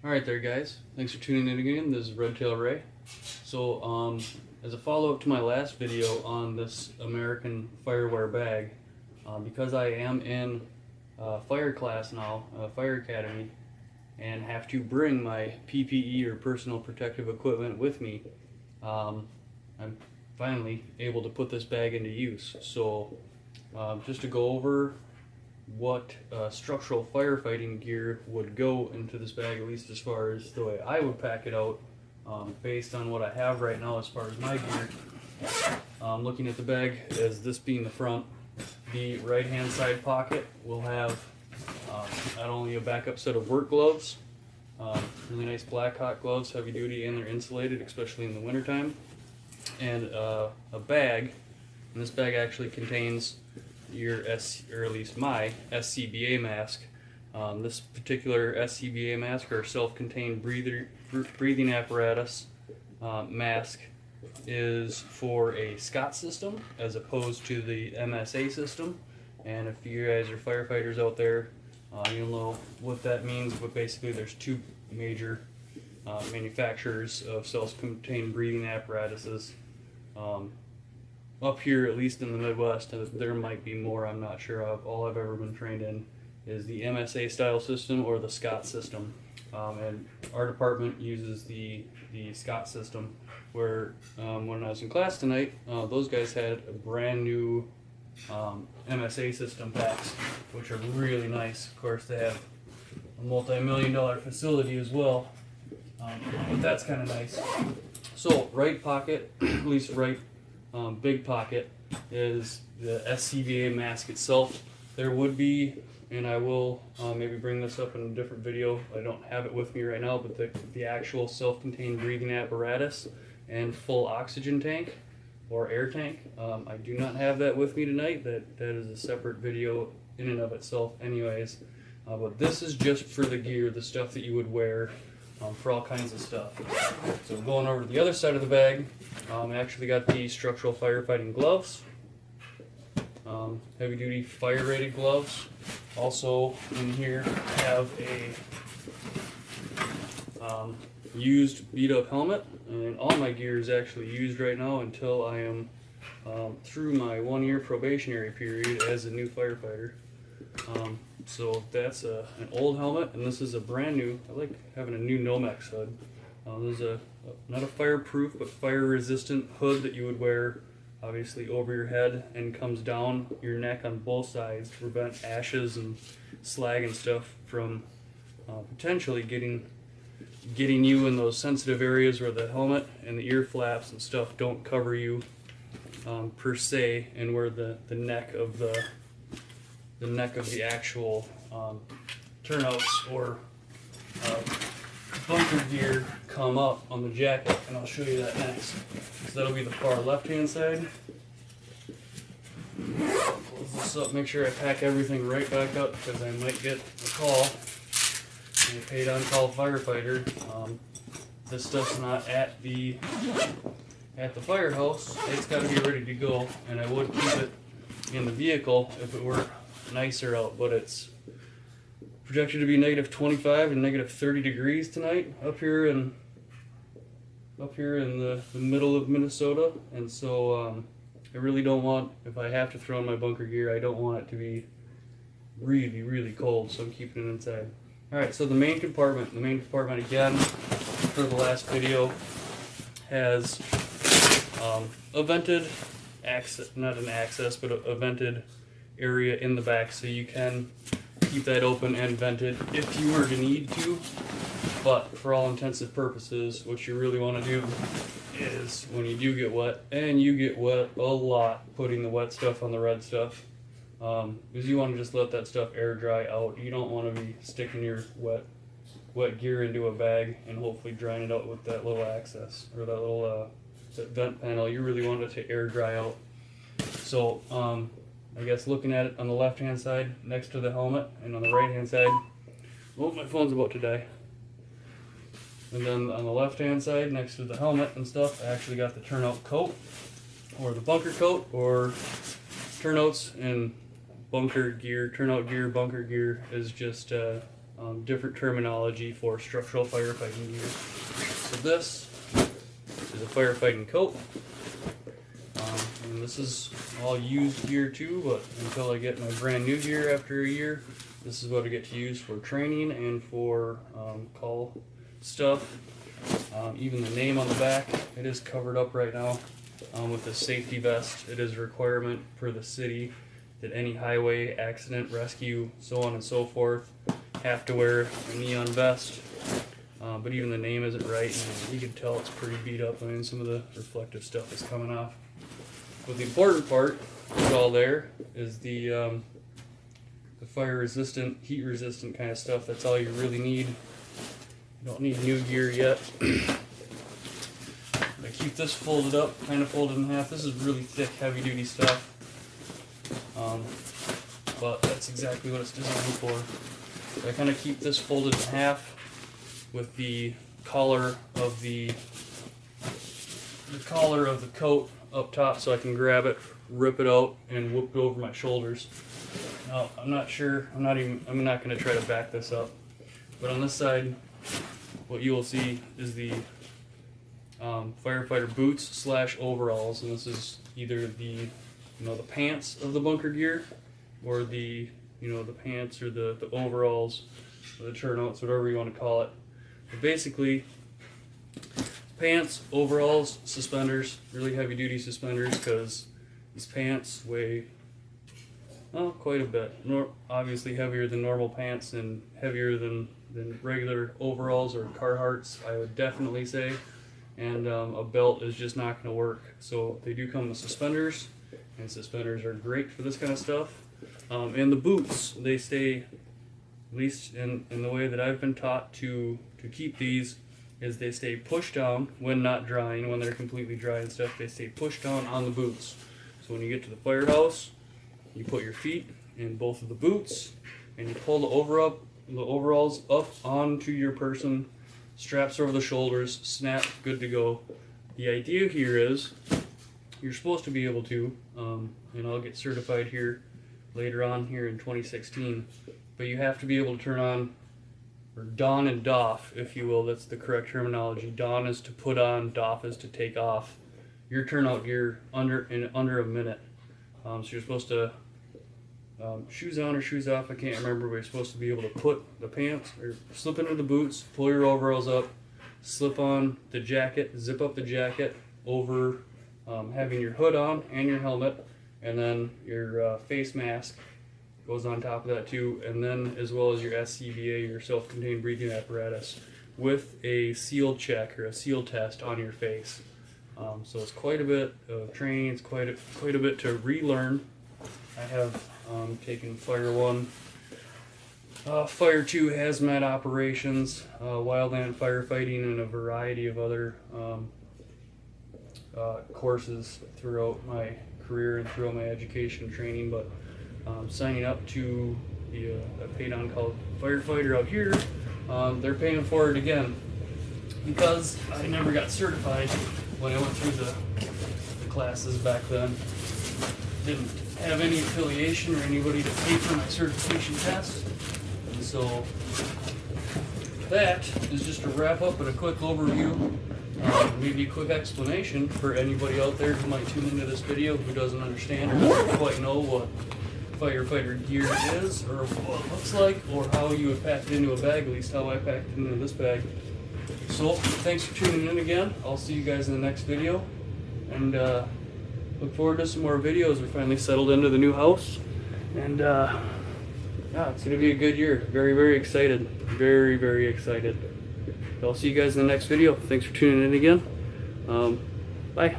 Alright there guys, thanks for tuning in again. This is Redtail Ray. So as a follow-up to my last video on this American Fireware bag, because I am in fire class now, fire academy, and have to bring my PPE or personal protective equipment with me, I'm finally able to put this bag into use. So just to go over what structural firefighting gear would go into this bag, at least as far as the way I would pack it out, based on what I have right now as far as my gear. Looking at the bag as this being the front, the right hand side pocket will have not only a backup set of work gloves, really nice black hot gloves, heavy duty, and they're insulated, especially in the wintertime, and a bag, and this bag actually contains your or at least my SCBA mask. This particular SCBA mask, or self-contained breathing apparatus mask, is for a Scott system as opposed to the MSA system. And if you guys are firefighters out there, you'll know what that means. But basically, there's two major manufacturers of self-contained breathing apparatuses. Up here, at least in the Midwest, there might be more, I'm not sure of. All I've ever been trained in is the MSA style system or the Scott system. And our department uses the Scott system, where when I was in class tonight, those guys had a brand new MSA system packs, which are really nice. Of course, they have a multi-million-dollar facility as well, but that's kind of nice. So right pocket, at least right big pocket, is the SCBA mask itself. There would be, and I will maybe bring this up in a different video, I don't have it with me right now, but the actual self-contained breathing apparatus and full oxygen tank or air tank. I do not have that with me tonight. That is a separate video in and of itself anyways. But this is just for the gear, the stuff that you would wear for all kinds of stuff. So going over to the other side of the bag, I actually got the structural firefighting gloves, heavy duty fire rated gloves. Also in here I have a used beat up helmet, and all my gear is actually used right now until I am through my 1-year probationary period as a new firefighter. So that's an old helmet, and this is a brand new. I like having a new Nomex hood. This is not a fireproof, but fire-resistant hood that you would wear, obviously, over your head and comes down your neck on both sides to prevent ashes and slag and stuff from potentially getting you in those sensitive areas where the helmet and the ear flaps and stuff don't cover you per se, and where the neck of the actual turnouts or bunker gear come up on the jacket, and I'll show you that next. So that'll be the far left hand side. Close this up, make sure I pack everything right back up, because I might get a call. I'm a paid on call firefighter. This stuff's not at the firehouse. It's got to be ready to go, and I would keep it in the vehicle if it were nicer out, but it's projected to be negative 25 and negative 30 degrees tonight up here in the middle of Minnesota. And so I really don't want, if I have to throw in my bunker gear, I don't want it to be really, really cold, so I'm keeping it inside. Alright, so the main compartment again, for the last video, has a vented access, not an access, but a vented area in the back, so you can keep that open and vented if you were to need to. But for all intents and purposes, what you really want to do is, when you do get wet, and you get wet a lot putting the wet stuff on the red stuff, is you want to just let that stuff air dry out. You don't want to be sticking your wet gear into a bag and hopefully drying it out with that little access or that little that vent panel. You really want it to air dry out. So I guess looking at it on the left hand side next to the helmet, and on the right hand side, oh, my phone's about to die. And then on the left hand side next to the helmet and stuff, I actually got the turnout coat, or the bunker coat, or turnouts and bunker gear. Turnout gear, bunker gear is just different terminology for structural firefighting gear. So this is a firefighting coat. And this is all used gear too, but until I get my brand new gear after a year, this is what I get to use for training and for call stuff. Even the name on the back, it is covered up right now with the safety vest. It is a requirement for the city that any highway accident rescue, so on and so forth, have to wear a neon vest. But even the name isn't right, and you can tell it's pretty beat up. I mean, some of the reflective stuff is coming off. But the important part is all there is the fire resistant, heat resistant kind of stuff. That's all you really need. You don't need new gear yet. I keep this folded up, kind of folded in half. This is really thick, heavy duty stuff. But that's exactly what it's designed for. So I kind of keep this folded in half with the collar of the coat up top, so I can grab it, rip it out, and whoop it over my shoulders. Now, I'm not going to try to back this up, but on this side, what you will see is the firefighter boots / overalls, and this is either the the pants of the bunker gear, or the the pants or the overalls, or the turnouts, whatever you want to call it. But basically, pants, overalls, suspenders, really heavy duty suspenders, because these pants weigh quite a bit. Obviously heavier than normal pants and heavier than regular overalls or Carhartts, I would definitely say. And a belt is just not going to work. So they do come with suspenders, and suspenders are great for this kind of stuff. And the boots, they stay, at least in the way that I've been taught to keep these, is they stay pushed down when not drying. When they're completely dry and stuff, they stay pushed down on the boots. So when you get to the firehouse, you put your feet in both of the boots, and you pull the overalls up onto your person, straps over the shoulders, snap, good to go. The idea here is you're supposed to be able to, and I'll get certified here later on here in 2016, but you have to be able to turn on, or don and doff, if you will. That's the correct terminology. Don is to put on, doff is to take off your turnout gear in under a minute. So you're supposed to, shoes on or shoes off, I can't remember, but you're supposed to be able to put the pants, or slip into the boots, pull your overalls up, slip on the jacket, zip up the jacket over having your hood on and your helmet, and then your face mask goes on top of that too, and then as well as your SCBA, your self-contained breathing apparatus, with a seal check or a seal test on your face. So it's quite a bit of training. It's quite a bit to relearn. I have taken Fire 1, Fire 2 hazmat operations, wildland firefighting, and a variety of other courses throughout my career and throughout my education training. But signing up to be a paid-on-call firefighter out here, they're paying for it again, because I never got certified when I went through the classes back then. Didn't have any affiliation or anybody to pay for my certification test. And so that is just a wrap up and a quick overview, maybe a quick explanation for anybody out there who might tune into this video who doesn't understand or doesn't quite know what firefighter gear is, or what it looks like, or how you would pack it into a bag, at least how I packed it into this bag. So thanks for tuning in again. I'll see you guys in the next video, and look forward to some more videos. We finally settled into the new house, and yeah, it's going to be a good year. Very, very excited. Very, very excited. I'll see you guys in the next video. Thanks for tuning in again. Bye.